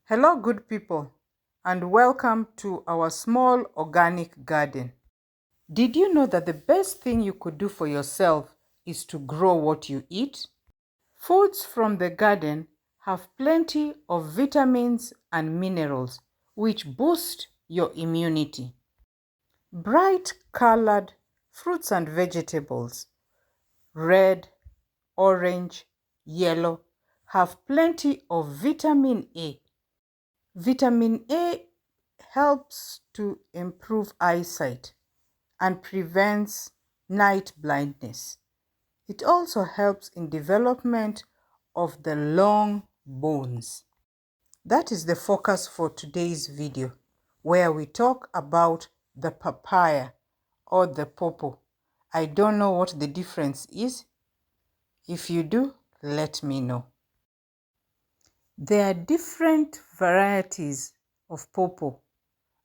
Hello, good people, and welcome to our small organic garden. Did you know that the best thing you could do for yourself is to grow what you eat? Foods from the garden have plenty of vitamins and minerals which boost your immunity. Bright colored fruits and vegetables, red, orange, yellow, have plenty of vitamin A. Vitamin A helps to improve eyesight and prevents night blindness. It also helps in development of the long bones. That is the focus for today's video, where we talk about the papaya or the pawpaw. I don't know what the difference is. If you do, let me know. There are different varieties of pawpaw,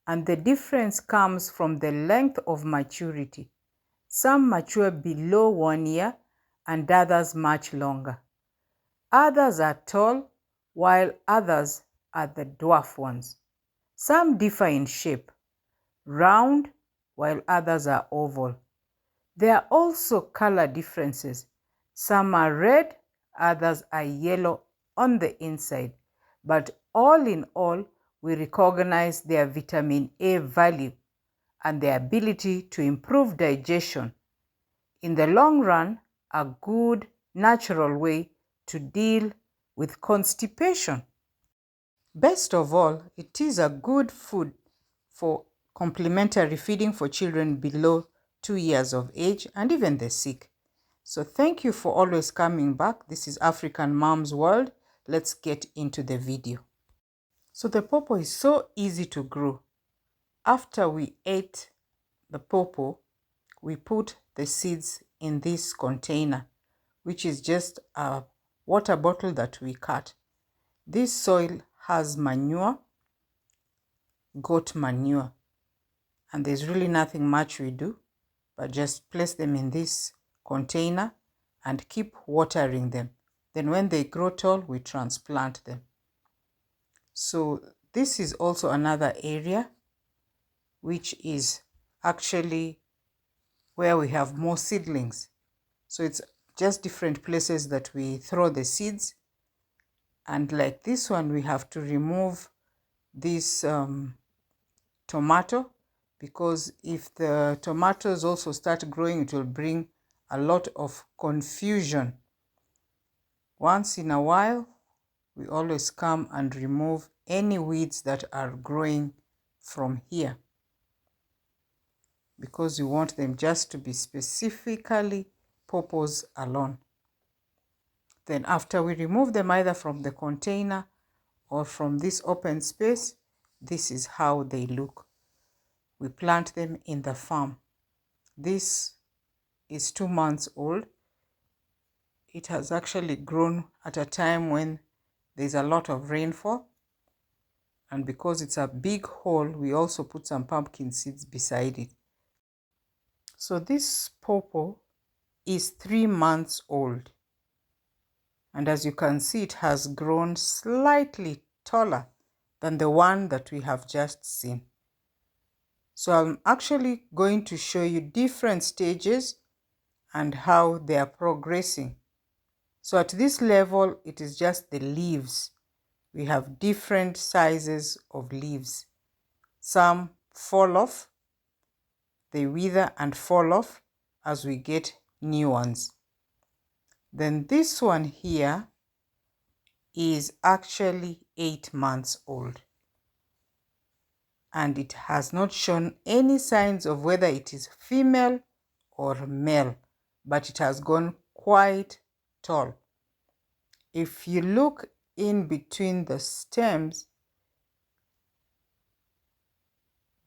and the difference comes from the length of maturity. Some mature below 1 year and others much longer. Others are tall, while others are the dwarf ones. Some differ in shape, round, while others are oval. There are also color differences. Some are red, others are yellow on the inside. But all in all, we recognize their vitamin A value and their ability to improve digestion. In the long run, a good natural way to deal with constipation. Best of all, it is a good food for complementary feeding for children below 2 years of age and even the sick. So thank you for always coming back. This is African Mom's World. Let's get into the video. So the pawpaw is so easy to grow. After we ate the pawpaw, we put the seeds in this container, which is just a water bottle that we cut. This soil has manure, goat manure, and there's really nothing much we do, but just place them in this container and keep watering them. Then when they grow tall, we transplant them. So this is also another area which is actually where we have more seedlings. So it's just different places that we throw the seeds. And like this one, we have to remove this tomato, because if the tomatoes also start growing, it will bring a lot of confusion. Once in a while, we always come and remove any weeds that are growing from here, because we want them just to be specifically pawpaws alone. Then after we remove them either from the container or from this open space, this is how they look. We plant them in the farm. This is 2 months old. It has actually grown at a time when there's a lot of rainfall. And because it's a big hole, we also put some pumpkin seeds beside it. So this pawpaw is 3 months old. And as you can see, it has grown slightly taller than the one that we have just seen. So I'm actually going to show you different stages and how they are progressing. So at this level, it is just the leaves. We have different sizes of leaves. Some fall off, they wither and fall off as we get new ones. Then this one here is actually 8 months old, and it has not shown any signs of whether it is female or male, but it has gone quite tall. If you look in between the stems,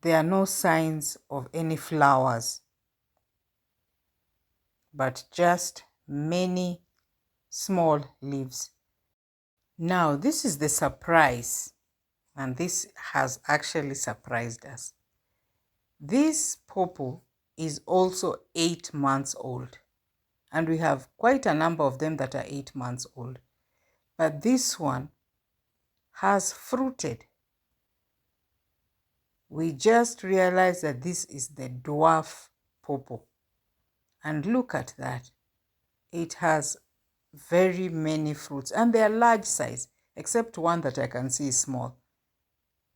there are no signs of any flowers, but just many small leaves. Now, this is the surprise, and this has actually surprised us. This pawpaw is also 8 months old, and we have quite a number of them that are 8 months old. But this one has fruited. We just realized that this is the dwarf pawpaw. And look at that. It has very many fruits and they are large size, except one that I can see is small.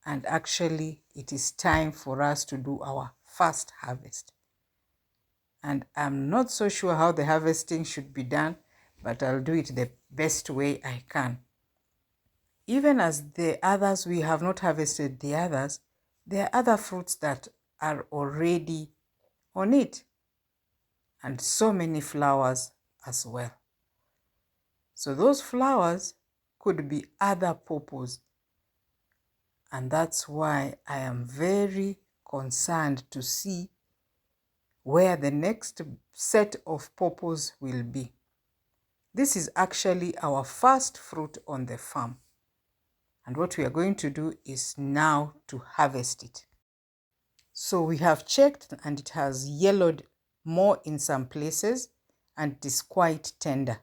And actually, it is time for us to do our first harvest. And I'm not so sure how the harvesting should be done, but I'll do it the best way I can. Even as the others, we have not harvested the others, there are other fruits that are already on it. And so many flowers as well. So those flowers could be other pawpaws. And that's why I am very concerned to see where the next set of pawpaws will be. This is actually our first fruit on the farm. And what we are going to do is now to harvest it. So we have checked and it has yellowed more in some places and it is quite tender.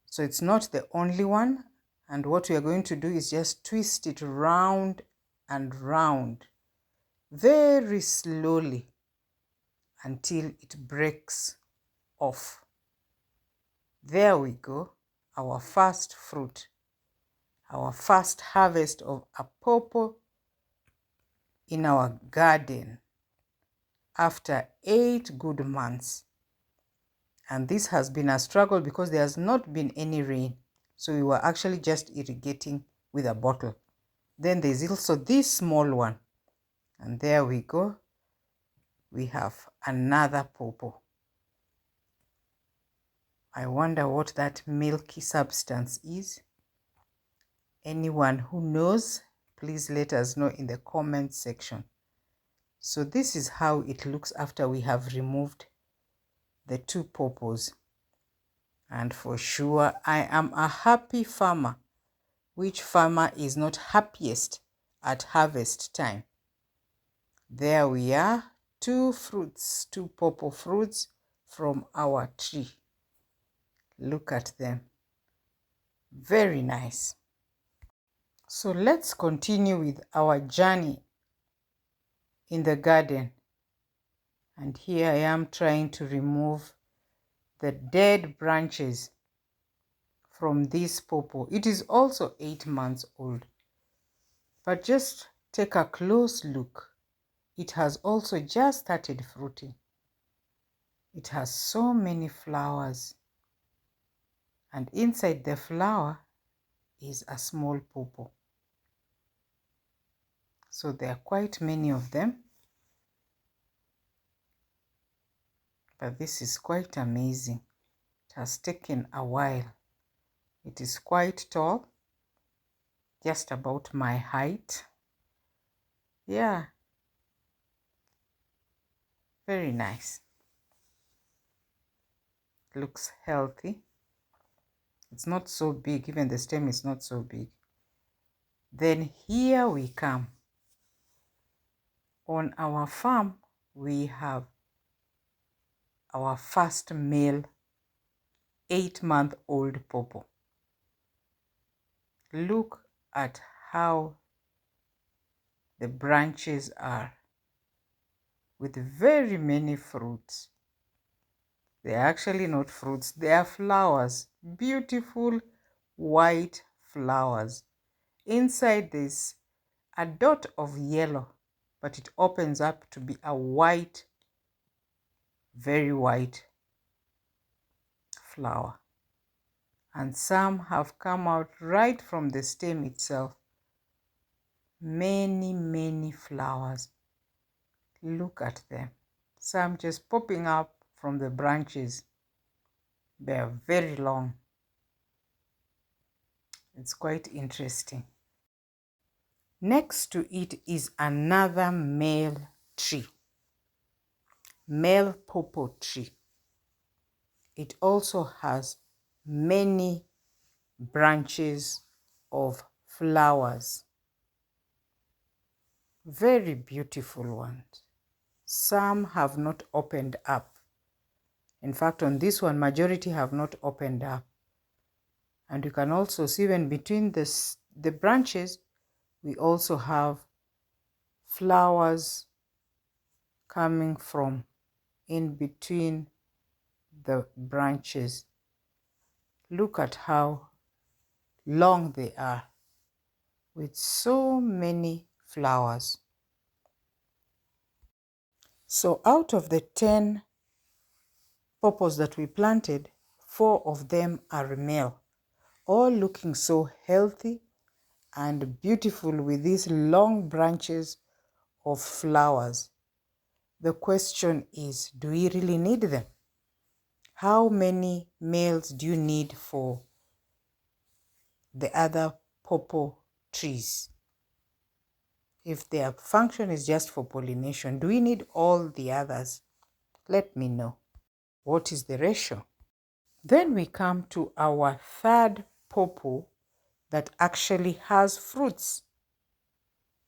So it's not the only one. And what we are going to do is just twist it round and round very slowly until it breaks off. There we go, our first fruit, our first harvest of a pawpaw in our garden after 8 good months. And this has been a struggle because there has not been any rain. So we were actually just irrigating with a bottle. Then there's also this small one. And there we go. We have another pawpaw. I wonder what that milky substance is. Anyone who knows, please let us know in the comment section. So this is how it looks after we have removed the 2 pawpaws. And for sure, I am a happy farmer. Which farmer is not happiest at harvest time? There we are, 2 fruits, 2 pawpaw fruits from our tree. Look at them. Very nice. So let's continue with our journey in the garden. And here I am trying to remove the dead branches from this pawpaw. It is also 8 months old. But just take a close look. It has also just started fruiting. It has so many flowers. And inside the flower is a small pawpaw. So there are quite many of them. But this is quite amazing. It has taken a while. It is quite tall, just about my height. Yeah, very nice. Looks healthy. It's not so big, even the stem is not so big. Then here we come. On our farm, we have our first male 8-month-old pawpaw. Look at how the branches are with very many fruits. They are actually not fruits, they are flowers. Beautiful white flowers. Inside there's a dot of yellow, but it opens up to be a white, very white flower. And some have come out right from the stem itself. Many, many flowers. Look at them. Some just popping up from the branches. They are very long. It's quite interesting. Next to it is another male tree. Male pawpaw tree. It also has many branches of flowers. Very beautiful ones. Some have not opened up. In fact, on this one, majority have not opened up. And you can also see even between the the branches, we also have flowers coming from in between the branches. Look at how long they are, with so many flowers. So out of the 10 pawpaws that we planted, 4 of them are male, all looking so healthy and beautiful with these long branches of flowers. The question is, do we really need them? How many males do you need for the other pawpaw trees? If their function is just for pollination, do we need all the others? Let me know. What is the ratio? Then we come to our third pawpaw that actually has fruits.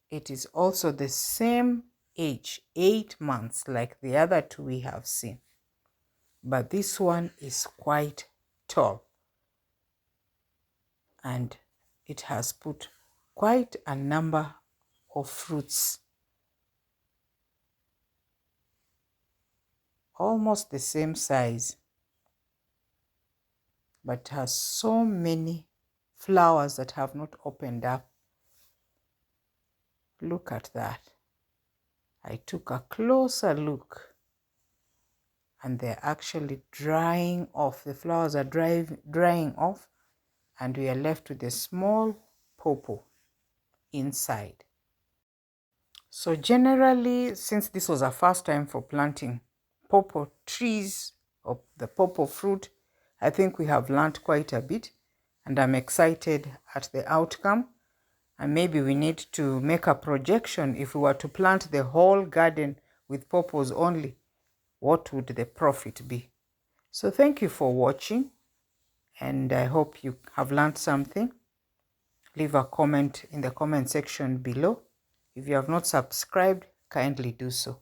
It is also the same age, 8 months, like the other two we have seen. But this one is quite tall, and it has put quite a number of fruits, almost the same size, but has so many flowers that have not opened up. Look at that. I took a closer look, and they're actually drying off. The flowers are drying off, and we are left with a small pawpaw inside. So generally, since this was our first time for planting pawpaw trees or the pawpaw fruit, I think we have learned quite a bit, and I'm excited at the outcome. And maybe we need to make a projection. If we were to plant the whole garden with pawpaws only, what would the profit be? So thank you for watching, and I hope you have learned something. Leave a comment in the comment section below. If you have not subscribed, kindly do so.